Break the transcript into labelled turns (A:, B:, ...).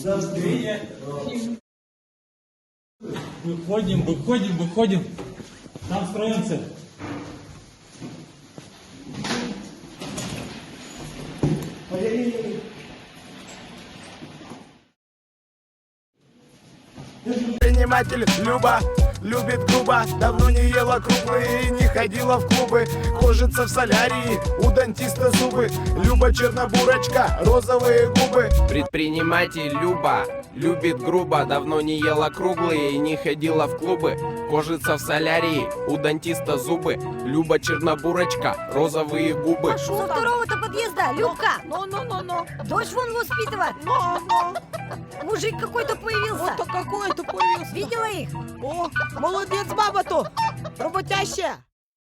A: Привет. Выходим. Там строимся.
B: Предприниматель Люба любит грубо, давно не ела круглые и не ходила в клубы. Кожица в солярии, у дантиста зубы. Люба чернобурочка, розовые губы.
C: Предприниматель Люба любит грубо, давно не ела круглые и не ходила в клубы. Кожица в солярии, у дантиста зубы. Люба чернобурочка, розовые губы.
D: Со второго-то подъезда, Любка!
E: Ну.
D: Дочь вон воспитывает. Мужик какой-то появился.
E: Вот-то какой-то появился.
D: Видела их?
E: О, молодец баба-то, работящая.